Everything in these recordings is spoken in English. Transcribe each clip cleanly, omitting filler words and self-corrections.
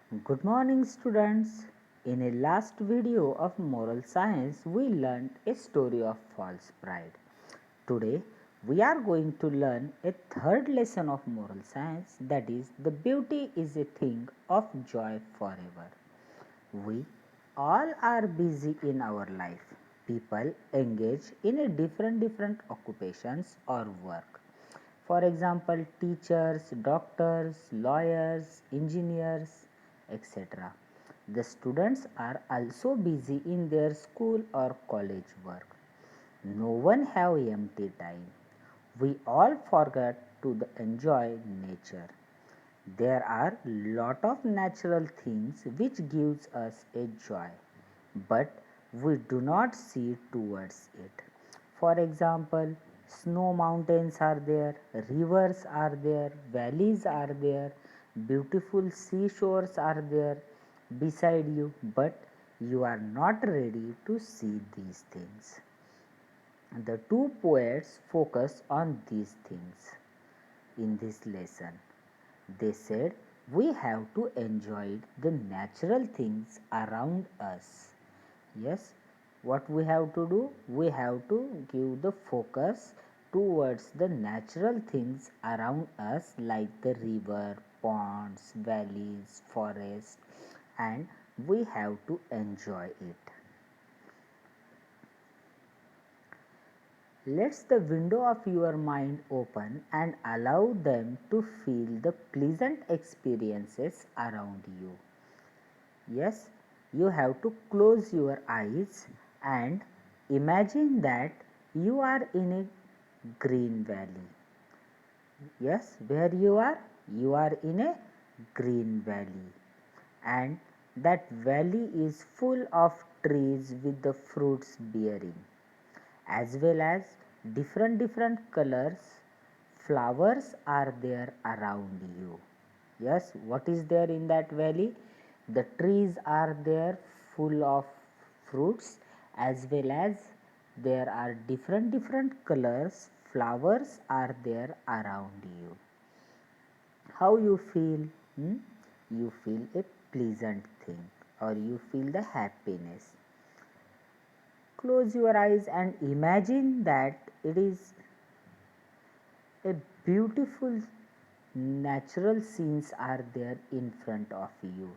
Good morning, students. In a last video of moral science, we learned a story of false pride. Today, we are going to learn a third lesson of moral science, that is, the beauty is a thing of joy forever. We all are busy in our life. People engage in a different occupations or work. For example, teachers, doctors, lawyers, engineers, etc. The students are also busy in their school or college work. No one have empty time. We all forget to enjoy nature. There are lot of natural things which gives us a joy, but we do not see towards it. For example, snow mountains are there, rivers are there, valleys are there, beautiful seashores are there beside you, but you are not ready to see these things. The two poets focus on these things in this lesson. They said we have to enjoy the natural things around us. Yes, what we have to do? We have to give the focus towards the natural things around us like the river, ponds, valleys, forests, and we have to enjoy it. Let the window of your mind open and allow them to feel the pleasant experiences around you. Yes, you have to close your eyes and imagine that you are in a green valley. Yes, where you are? You are in a green valley, and that valley is full of trees with the fruits bearing, as well as different colors flowers are there around you. Yes, what is there in that valley? The trees are there full of fruits, as well as there are different colors flowers are there around you. How you feel? You feel a pleasant thing, or you feel the happiness. Close your eyes and imagine that it is a beautiful natural scenes are there in front of you.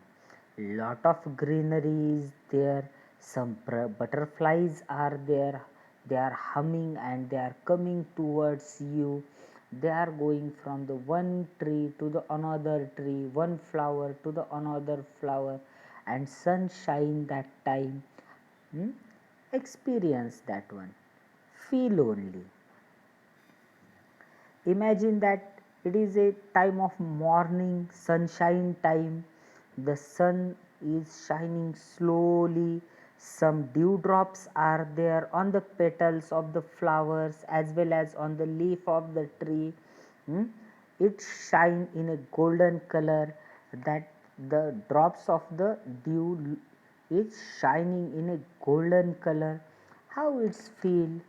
Lot of greenery is there. Some butterflies are there. They are humming and they are coming towards you. They are going from the one tree to the another tree, one flower to the another flower, and sunshine that time. hmm? Experience that one. Feel only. Imagine that it is a time of morning sunshine time. The sun is shining slowly. Some dewdrops are there on the petals of the flowers as well as on the leaf of the tree. Hmm? It shine in a golden color, that the drops of the dew is shining in a golden color. How it's feel?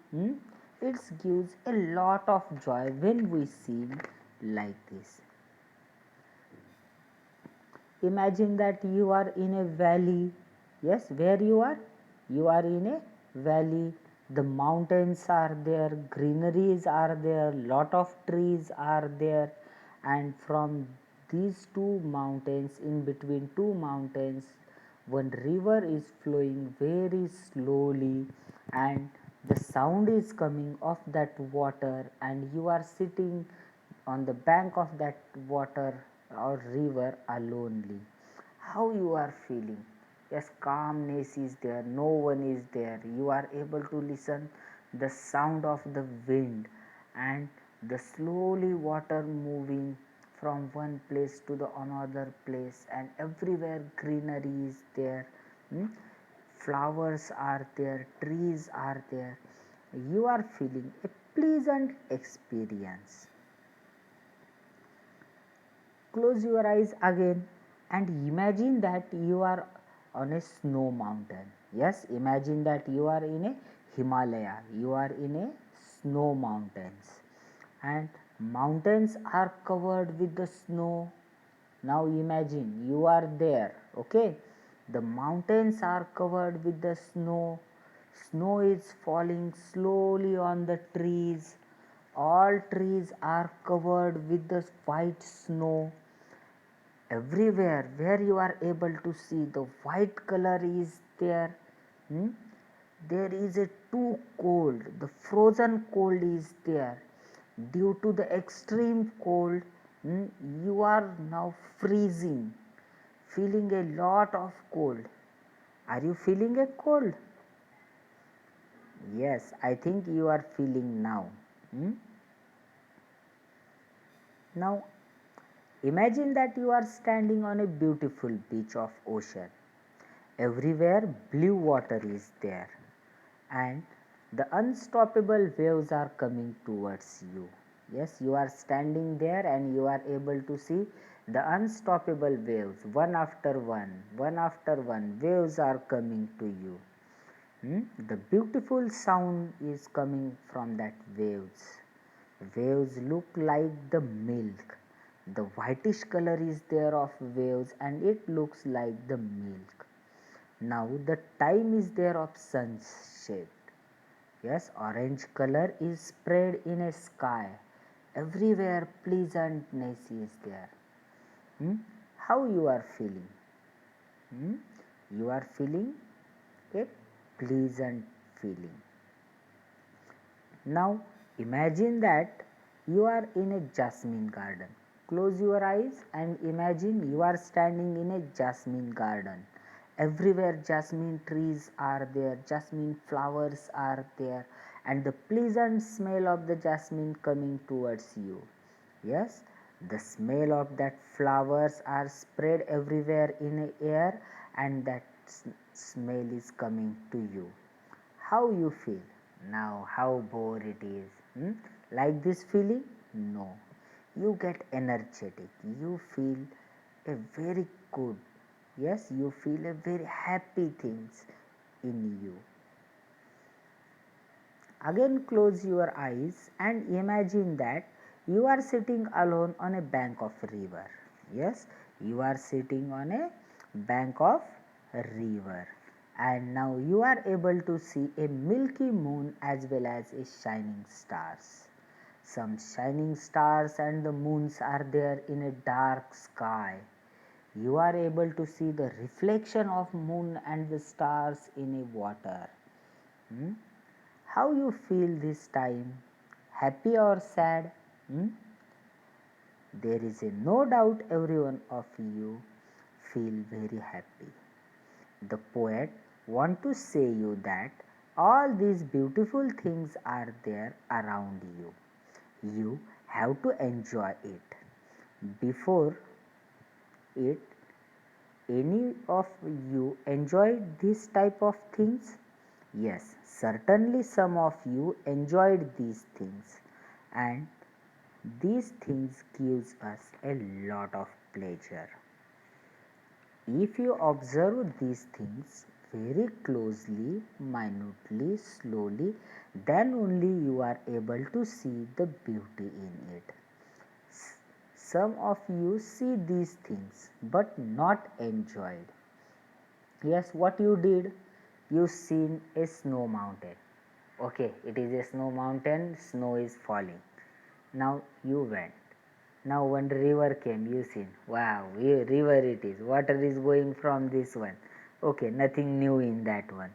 It gives a lot of joy when we see like this. Imagine that you are in a valley. Yes, where you are? You are in a valley. The mountains are there, greeneries are there, lot of trees are there, and from these two mountains, in between two mountains, one river is flowing very slowly, and the sound is coming of that water, and you are sitting on the bank of that water or river alonely. How you are feeling? Yes, calmness is there, no one is there. You are able to listen the sound of the wind and the slowly water moving from one place to the another place, and everywhere greenery is there. hmm? Flowers are there, trees are there. You are feeling a pleasant experience. Close your eyes again and imagine that you are on a snow mountain. Yes, imagine that you are in a Himalaya, you are in a snow mountains, and mountains are covered with the snow. Now imagine you are there, okay? The mountains are covered with the snow. Snow is falling slowly on the trees. All trees are covered with the white snow. Everywhere where you are able to see the white color is there. Hmm? There is a too cold, the frozen cold is there. Due to the extreme cold, you are now freezing, feeling a lot of cold. Are you feeling a cold? Yes, I think you are feeling now. Hmm? Now imagine that you are standing on a beautiful beach of ocean. Everywhere blue water is there, and the unstoppable waves are coming towards you. Yes, you are standing there and you are able to see the unstoppable waves, one after one, waves are coming to you. The beautiful sound is coming from that waves. Waves look like the milk. The whitish color is there of waves and it looks like the milk. Now the time is there of sunset. Yes, orange color is spread in a sky. Everywhere pleasantness is there. How you are feeling? You are feeling a pleasant feeling. Now imagine that you are in a jasmine garden. Close your eyes and imagine you are standing in a jasmine garden. Everywhere jasmine trees are there, jasmine flowers are there, and the pleasant smell of the jasmine coming towards you. Yes, the smell of that flowers are spread everywhere in the air, and that smell is coming to you. How you feel? Now how bored it is. Like this feeling? No. You get energetic. You feel a very good. Yes, you feel a very happy things in you. Again close your eyes and imagine that you are sitting alone on a bank of river. Yes, you are sitting on a bank of river, and now you are able to see a milky moon as well as a shining stars. Some shining stars and the moons are there in a dark sky. You are able to see the reflection of moon and the stars in a water. Hmm? How you feel this time? Happy or sad? There is a no doubt every one of you feel very happy. The poet want to say you that all these beautiful things are there around you. You have to enjoy it. Before it, any of you enjoyed this type of things? Yes, certainly some of you enjoyed these things, and these things gives us a lot of pleasure. If you observe these things very closely, minutely, slowly, then only you are able to see the beauty in it. Some of you see these things but not enjoyed. Yes, what you did? You seen a snow mountain. Okay, it is a snow mountain, snow is falling. Now you went. Now one river came, you seen. Wow, river it is. Water is going from this one. Okay, nothing new in that one.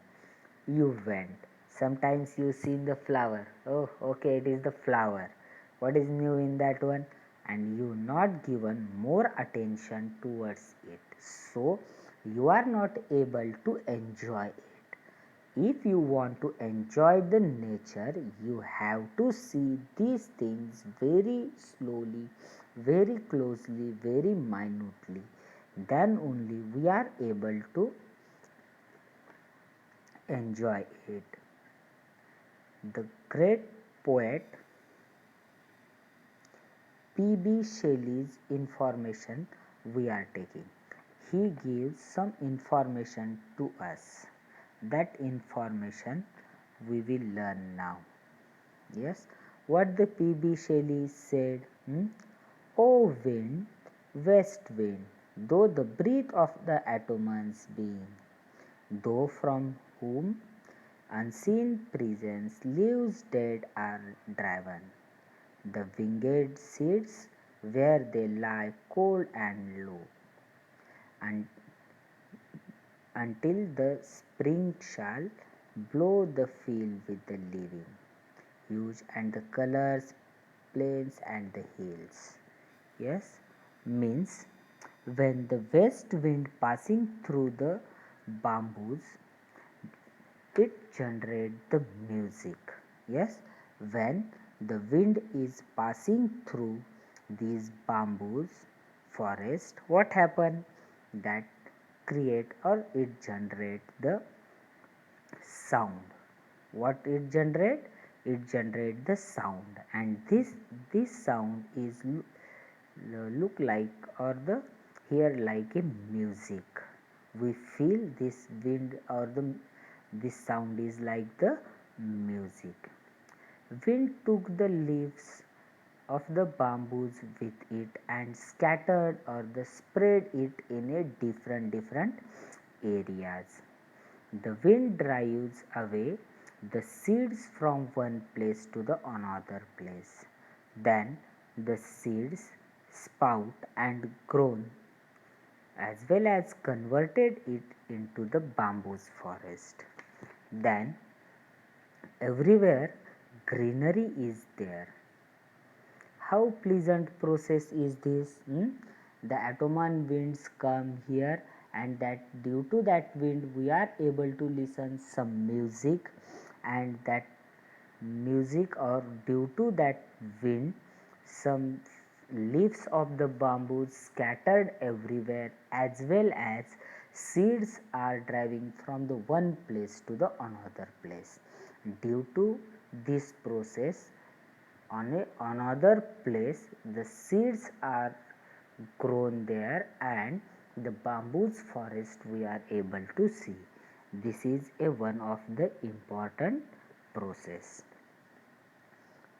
You went. Sometimes you seen the flower. Oh, okay, it is the flower. What is new in that one? And you not given more attention towards it. So you are not able to enjoy it. If you want to enjoy the nature, you have to see these things very slowly, very closely, very minutely. Then only we are able to enjoy it. The great poet P.B. Shelley's information we are taking. He gives some information to us. That information we will learn now. Yes, what the P.B. Shelley said. O wind, West wind, though the breath of the atoms being, though from whom unseen presence leaves dead are driven. The winged seeds where they lie cold and low, and until the spring shall blow the field with the living hues and the colors, plains and the hills. Yes, means when the west wind passing through the bamboos, it generates the music. Yes, when the wind is passing through these bamboos forest, what happen? That create or it generate the sound. What it generate? It generate the sound, and this sound is look like or the hear like a music. We feel this wind or the this sound is like the music. Wind took the leaves of the bamboos with it and scattered or the spread it in a different areas. The wind drives away the seeds from one place to the another place. Then the seeds sprout and grown, as well as converted it into the bamboos forest. Then everywhere greenery is there. How pleasant process is this? The Ottoman winds come here, and that due to that wind we are able to listen some music, and that music or due to that wind some leaves of the bamboo scattered everywhere, as well as seeds are driving from the one place to the another place. Due to this process, on another place the seeds are grown there, and the bamboos forest we are able to see. This is a one of the important process.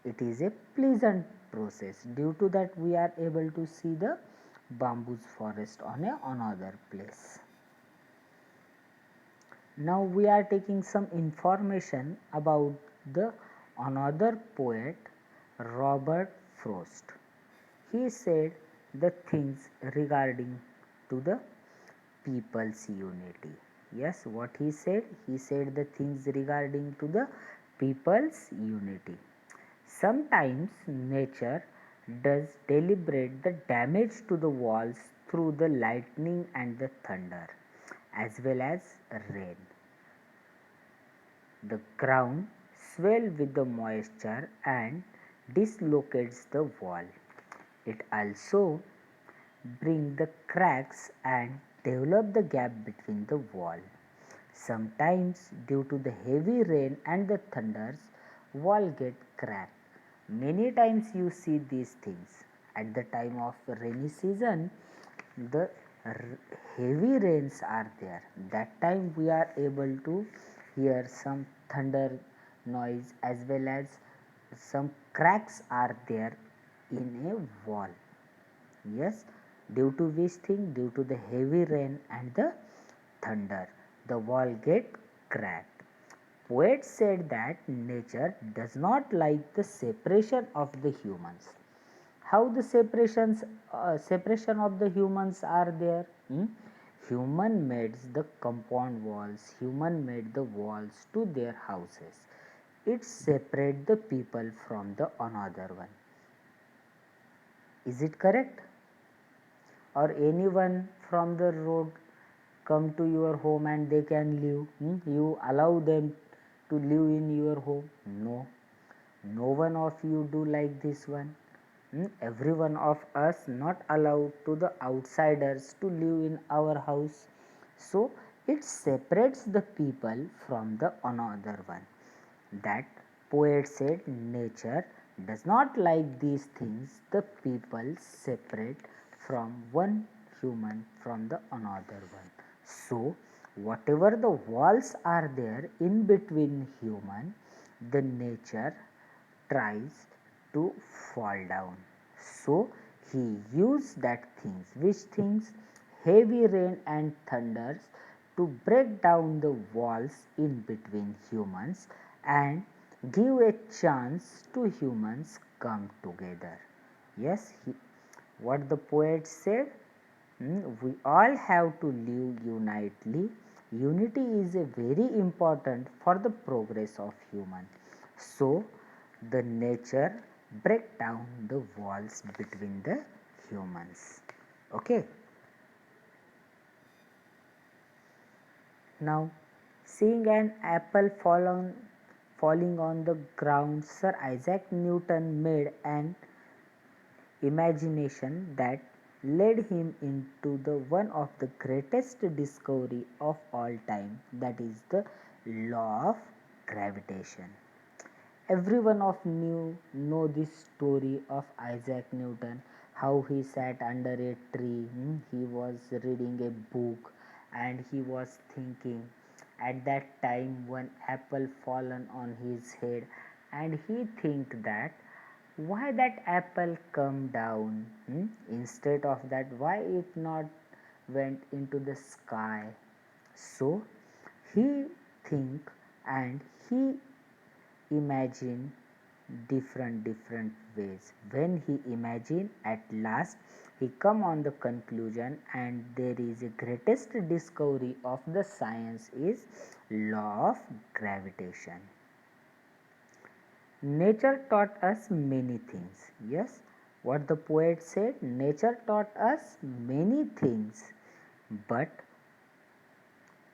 It is a pleasant process. Due to that we are able to see the bamboos forest on another place. Now we are taking some information about the another poet, Robert Frost. He said the things regarding to the people's unity. Yes, what he said? He said the things regarding to the people's unity. Sometimes nature does deliberate the damage to the walls through the lightning and the thunder, as well as rain. The ground swells with the moisture and dislocates the wall. It also brings the cracks and develop the gap between the wall. Sometimes due to the heavy rain and the thunders, wall get cracked. Many times you see these things. At the time of rainy season, the heavy rains are there. That time we are able to hear some thunder noise, as well as some cracks are there in a wall. Yes, due to which thing? Due to the heavy rain and the thunder, the wall get cracked. Poet said that nature does not like the separation of the humans. How the separation of the humans are there? Human made the compound walls. Human made the walls to their houses. It separate the people from the another one. Is it correct? Or anyone from the road come to your home and they can live? You allow them to live in your home? No. No one of you do like this one. Every one of us not allowed to the outsiders to live in our house. So it separates the people from the another one. That poet said nature does not like these things. The people separate from one human from the another one. So whatever the walls are there in between human, the nature tries to fall down. So he used that things, which things? Heavy rain and thunders to break down the walls in between humans and give a chance to humans come together. Yes, what the poet said, we all have to live unitely. Unity is a very important for the progress of human. So the nature break down the walls between the humans. Okay. Now, seeing an apple falling on the ground, Sir Isaac Newton made an imagination that led him into the one of the greatest discovery of all time, that is the law of gravitation. Everyone of know this story of Isaac Newton, how he sat under a tree, he was reading a book and he was thinking at that time one apple fallen on his head, and he think that why that apple come down, instead of that why it not went into the sky. So he think and he imagine different ways. When he imagine, at last he come on the conclusion, and there is a greatest discovery of the science is law of gravitation. Nature taught us many things. Yes, what the poet said, nature taught us many things, but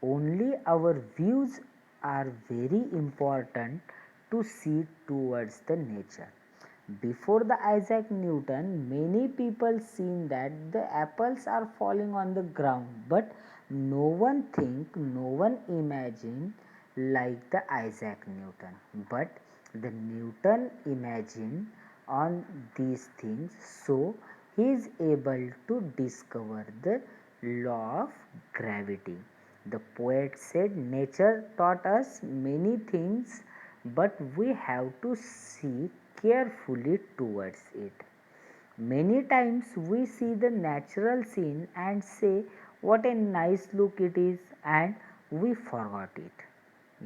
only our views are very important to see towards the nature. Before the Isaac Newton, many people seen that the apples are falling on the ground, but no one think, no one imagine like the Isaac Newton. But the Newton imagine on these things, so he is able to discover the law of gravity. The poet said, nature taught us many things, but we have to see carefully towards it. Many times we see the natural scene and say, what a nice look it is, and we forgot it.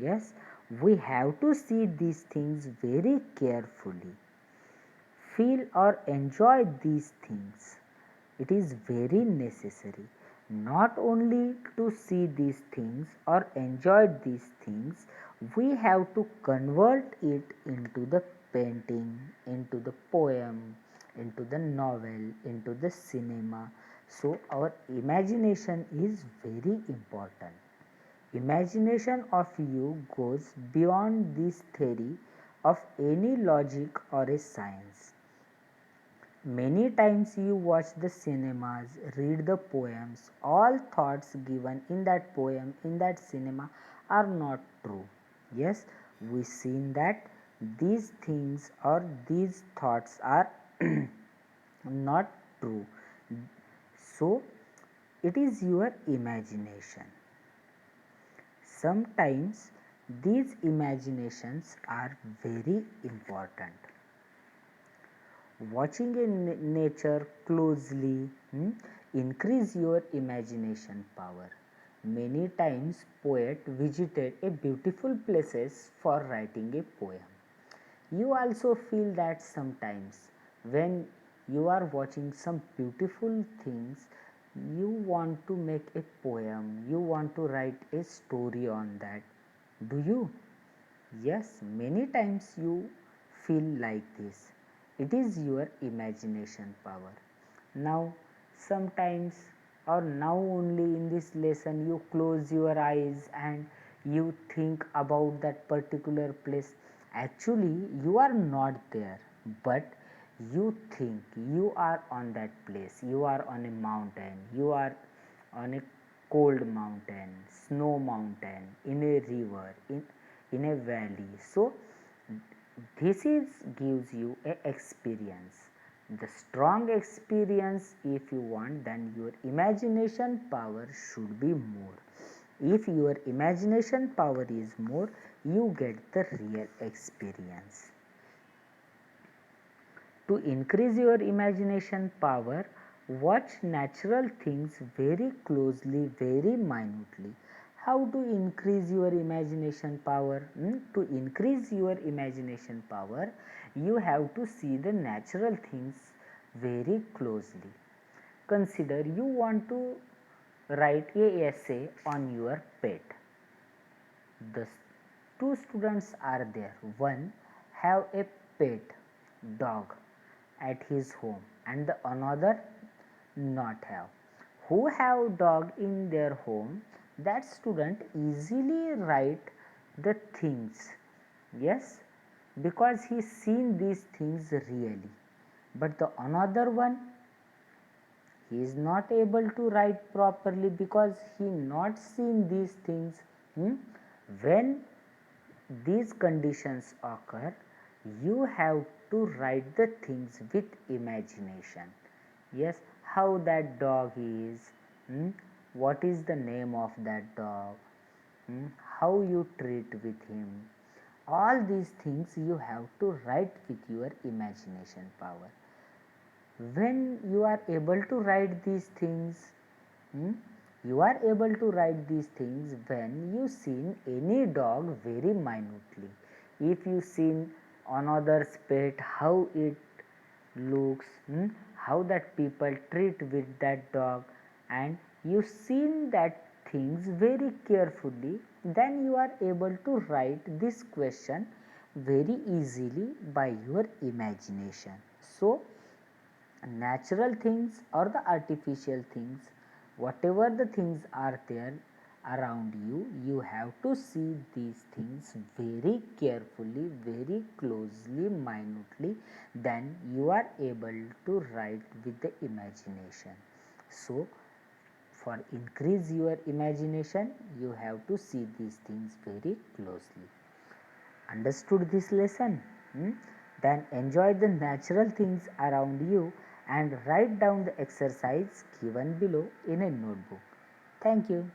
Yes, we have to see these things very carefully. Feel or enjoy these things. It is very necessary not only to see these things or enjoy these things, we have to convert it into the painting, into the poem, into the novel, into the cinema. So our imagination is very important. Imagination of you goes beyond this theory of any logic or a science. Many times you watch the cinemas, read the poems, all thoughts given in that poem, in that cinema are not true. Yes, we seen that these things or these thoughts are not true. So it is your imagination. Sometimes these imaginations are very important. Watching a nature closely increase your imagination power. Many times poet visited a beautiful places for writing a poem. You also feel that sometimes when you are watching some beautiful things, you want to make a poem, you want to write a story on that. Do you? Yes, many times you feel like this. It is your imagination power. Now, sometimes or now only in this lesson, you close your eyes and you think about that particular place. Actually, you are not there, but you think you are on that place. You are on a mountain, you are on a cold mountain, snow mountain, in a river, in a valley. So this is gives you a experience. The strong experience, if you want, then your imagination power should be more. If your imagination power is more, you get the real experience. To increase your imagination power, watch natural things very closely, very minutely. How to increase your imagination power? To increase your imagination power, you have to see the natural things very closely. Consider you want to write a essay on your pet. The two students are there. One have a pet dog at his home and the another not have. Who have dog in their home, that student easily write the things. Yes, because he seen these things really. But the another one, he is not able to write properly because he not seen these things. When these conditions occur, you have to write the things with imagination. Yes, how that dog is, what is the name of that dog, how you treat with him. All these things you have to write with your imagination power. When you are able to write these things, you are able to write these things when you seen any dog very minutely. If you seen another's pet, how it looks, how that people treat with that dog, and you seen that things very carefully, then you are able to write this question very easily by your imagination. So natural things or the artificial things, whatever the things are there around you, you have to see these things very carefully, very closely, minutely, then you are able to write with the imagination. So for increase your imagination, you have to see these things very closely. Understood this lesson? Then enjoy the natural things around you and write down the exercise given below in a notebook. Thank you.